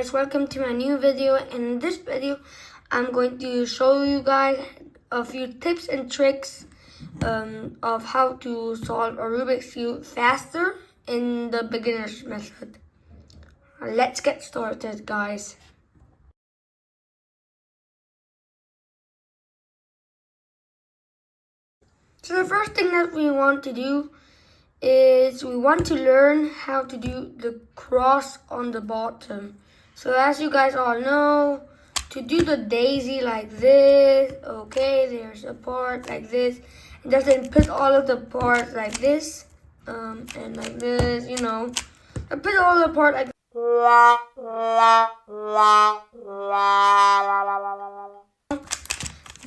guys, welcome to my new video. In this video I'm going to show you guys a few tips and tricks of how to solve a Rubik's Cube faster in the beginner's method. Let's get started, guys. So the first thing that we want to do is we want to learn how to do the cross on the bottom. So as you guys all know, to do the daisy like this, okay, there's a part like this, and just then put all of the parts like this, and like this, you know, I put all the part like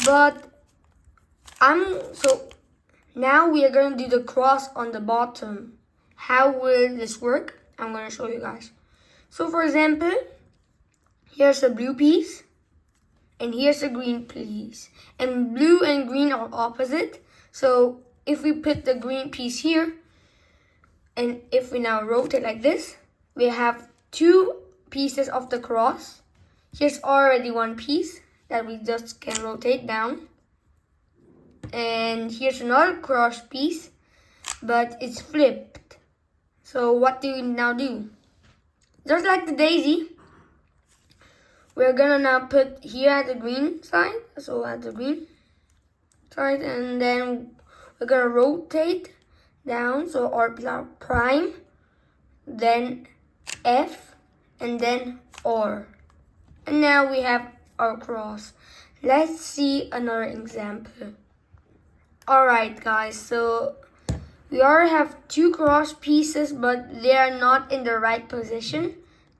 but now we are going to do the cross on the bottom. How will this work? I'm going to show you guys. So for example, here's a blue piece and here's a green piece. And blue and green are opposite. So if we put the green piece here and if we now rotate like this, we have two pieces of the cross. Here's already one piece that we just can rotate down. And here's another cross piece, but it's flipped. So what do we now do? Just like the daisy, we're gonna now put here at the green side, so at the green side, and then we're gonna rotate down, so R prime, then F, and then R. And now we have our cross. Let's see another example. Alright guys, so we already have two cross pieces, but they are not in the right position.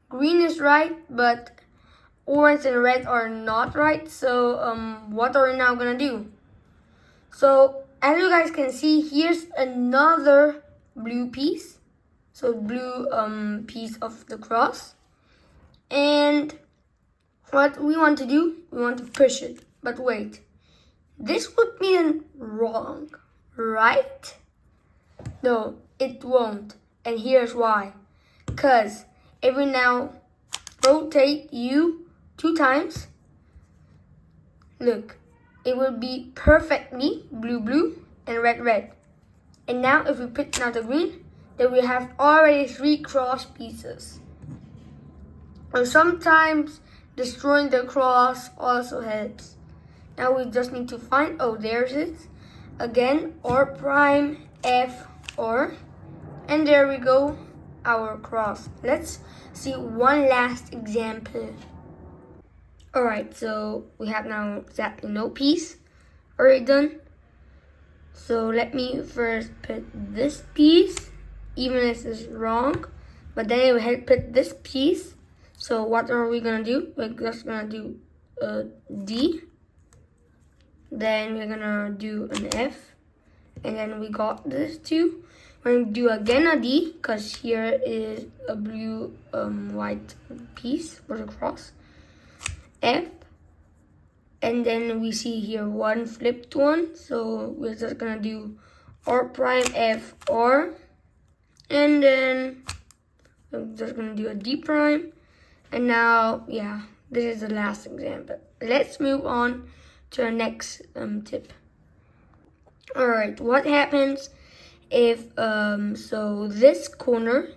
Green is right, but orange and red are not right. So what are we now gonna do? So as you guys can see, here's another blue piece. So blue piece of the cross. And what we want to do, we want to push it. But wait. This would be wrong, right? No, it won't. And here's why. Because if we now rotate you 2 times, look, it will be perfectly blue, blue, and red, red. And now if we put now the green, then we have already 3 cross pieces. Or sometimes destroying the cross also helps. Now we just need to find, oh, there's it. Again, R prime, F, R. And there we go, our cross. Let's see one last example. Alright, so we have now exactly no piece already done. So let me first put this piece, even if this is wrong. But then we had put this piece. So what are we gonna do? We're just gonna do D. Then we're gonna do an F, and then we got this too. We're gonna do again a D, because here is a blue white piece for the cross. F, and then we see here one flipped one, so we're just gonna do R prime F R, and then I'm just gonna do a D prime, and now yeah, this is the last example. Let's move on to our next tip. Alright, what happens if so this corner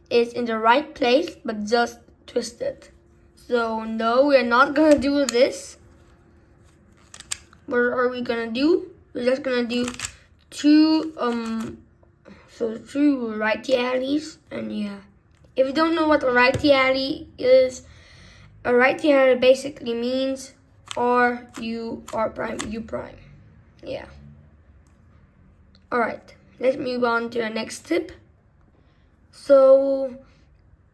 is in the right place but just twisted? So no, we're not gonna do this. What are we gonna do? We're just gonna do two righty alleys, and yeah. If you don't know what a righty alley is, a righty alley basically means R, U, R prime, U prime. Yeah. Alright, let's move on to our next tip. So,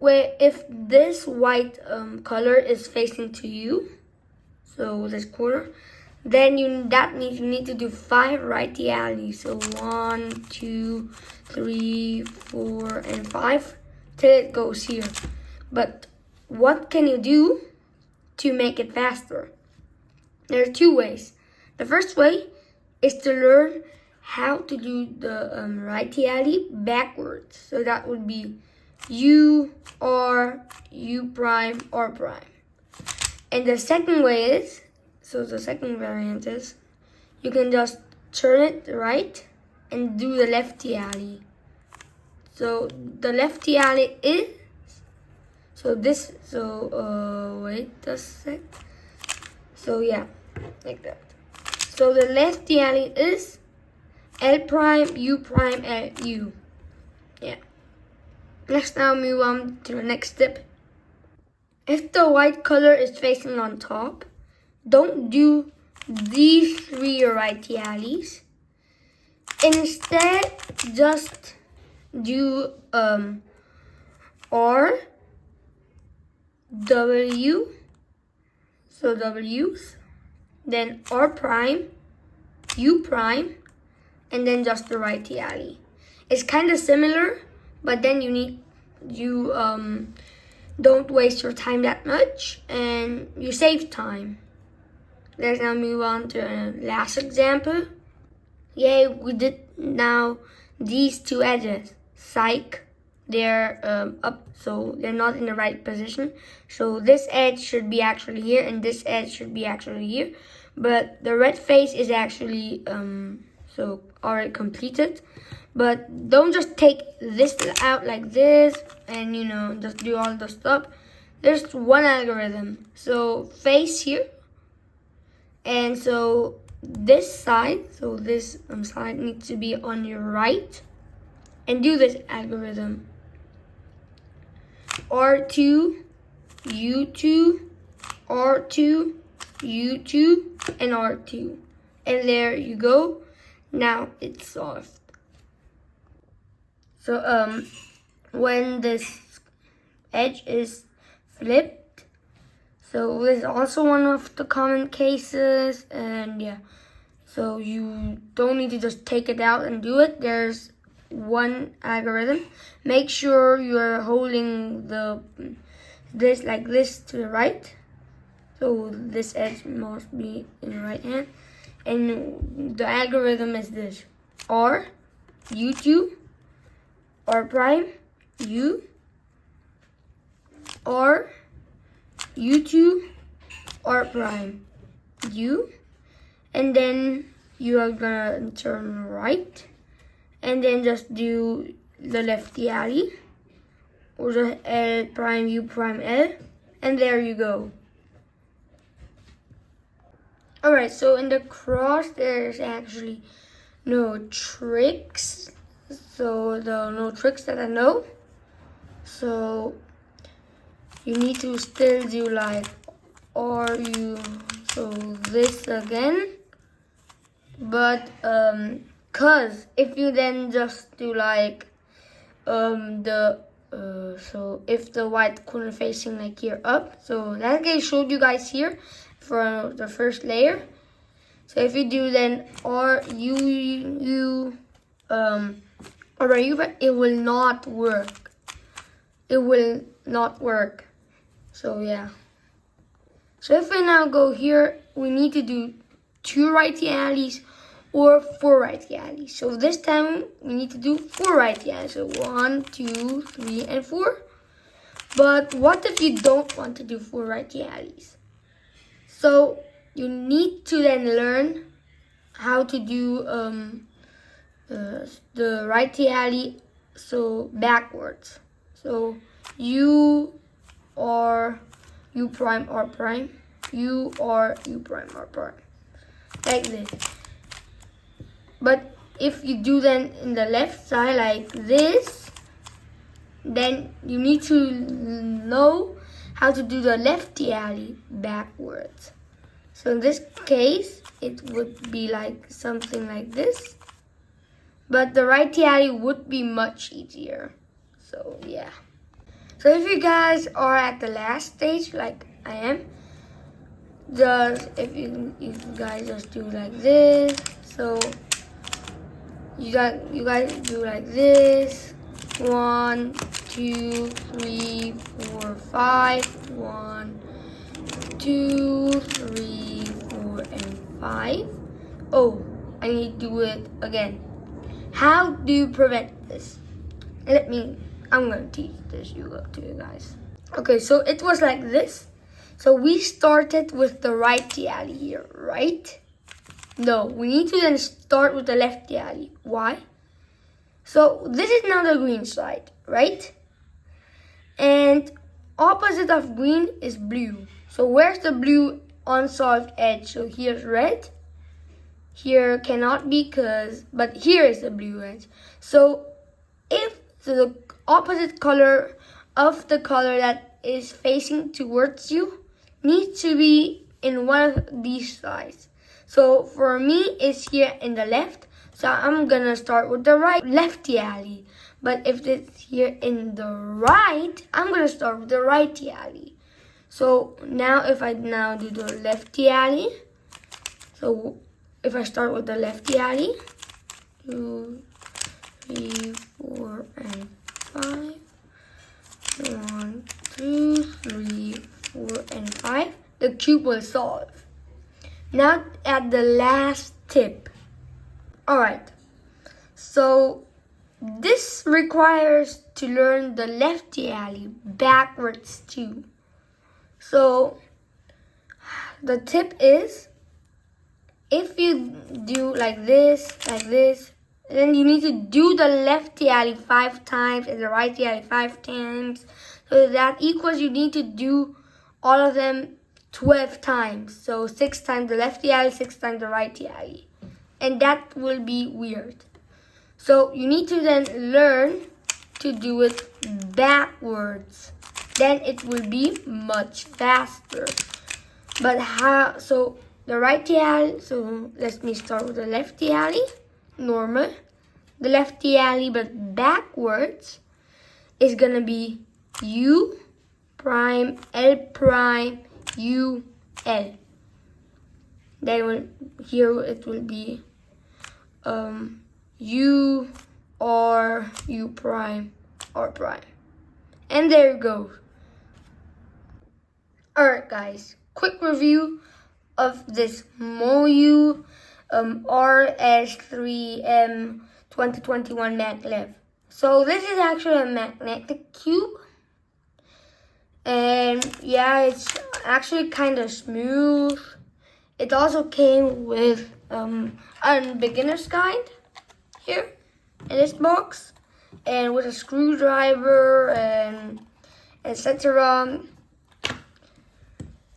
if this white color is facing to you, so this corner, then that means you need to do 5 righty alleys. So 1, 2, 3, 4, and 5 till it goes here. But what can you do to make it faster? There are 2 ways. The first way is to learn how to do the righty alley backwards. So that would be U, R, U prime, R prime. And the second way is, so the second variant is, you can just turn it right and do the lefty alley. So the lefty alley is, wait a sec. So yeah, like that. So the lefty alley is L prime, U prime, L, U. Yeah. Let's now move on to the next step. If the white color is facing on top, don't do these three righty alleys. Instead, just do R, W, so W's, then R prime, U prime, and then just the righty alley. It's kind of similar, but then you don't waste your time that much and you save time. Let's now move on to the last example. Yay, we did now these two edges. Psych, they're up, so they're not in the right position. So this edge should be actually here and this edge should be actually here. But the red face is actually so already completed. But don't just take this out like this and just do all the stuff. There's one algorithm. So face here. And so this side, so this side needs to be on your right. And do this algorithm. R2, U2, R2, U2, and R2. And there you go. Now it's solved. So when this edge is flipped, so this is also one of the common cases, and yeah, so you don't need to just take it out and do it. There's one algorithm. Make sure you're holding this like this to the right, so this edge must be in the right hand, and the algorithm is this: R, U2, R prime, U, R, U2, R prime, U, and then you are gonna turn right, and then just do the lefty alley, or the L prime, U prime, L, and there you go. Alright, so in the cross there's actually no tricks. So no tricks that I know. So you need to still do like so this again. But cause if you then just do like so if the white corner facing like here up, so that I showed you guys here for the first layer. So if you do then it will not work. It will not work. So yeah. So if we now go here, we need to do 2 righty alleys or 4 righty alleys. So this time we need to do 4 righty alleys. So 1, 2, 3, and 4. But what if you don't want to do 4 righty alleys? So you need to then learn how to do the righty alley so backwards. So U or U prime R prime, U or U prime R prime, like this. But if you do then in the left side like this, then you need to know how to do the lefty alley backwards. So in this case, it would be like something like this. But the righty alley would be much easier. So yeah. So if you guys are at the last stage, like I am, if you guys just do like this. So you guys do like this. 1, 2, 3, 4, 5. 1, 2, 3, 4, and 5. Oh, I need to do it again. How do you prevent this? Let me I'm gonna teach this to you guys. Okay, so it was like this. So we started with the righty alley here, right? No, we need to then start with the lefty alley. Why? So this is now the green side, right? And opposite of green is blue. So where's the blue unsolved edge? So here's red. Here cannot be but here is the blue edge. So the opposite color of the color that is facing towards you needs to be in one of these sides. So for me, it's here in the left. So I'm gonna start with the lefty alley. But if it's here in the right, I'm gonna start with the righty alley. So now if I now do the lefty alley, so if I start with the lefty alley, 2, 3, 4, and 5. 1, 2, 3, 4, and 5. The cube will solve. Now at the last tip. Alright, so this requires to learn the lefty alley backwards too. So the tip is, if you do like this, then you need to do the lefty alley 5 times and the righty alley 5 times. So that equals you need to do all of them 12 times. So 6 times the lefty alley, 6 times the righty alley. And that will be weird. So you need to then learn to do it backwards. Then it will be much faster. But how? So the righty alley, so let me start with the lefty alley. Normal. The lefty alley, but backwards, is gonna be U prime, L prime, U, L. Then here it will be U, R, U prime, R prime. And there you go. Alright guys, quick review of this MOU RS3M 2021 maglev. So this is actually a magnetic cube. And yeah, it's actually kind of smooth. It also came with a beginner's guide here in this box, and with a screwdriver and etc.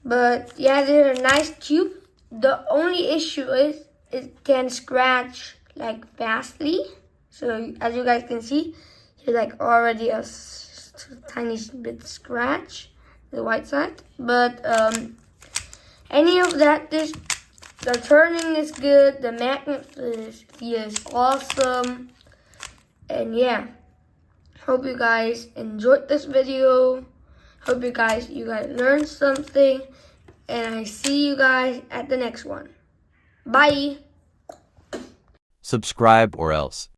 But yeah, this is a nice cube. The only issue is it can scratch like fastly. So as you guys can see, here's like already a tiny bit scratch, the white side. But any of that, the turning is good, the magnet feels awesome, and yeah, hope you guys enjoyed this video. Hope you guys learned something, and I see you guys at the next one. Bye. Subscribe or else.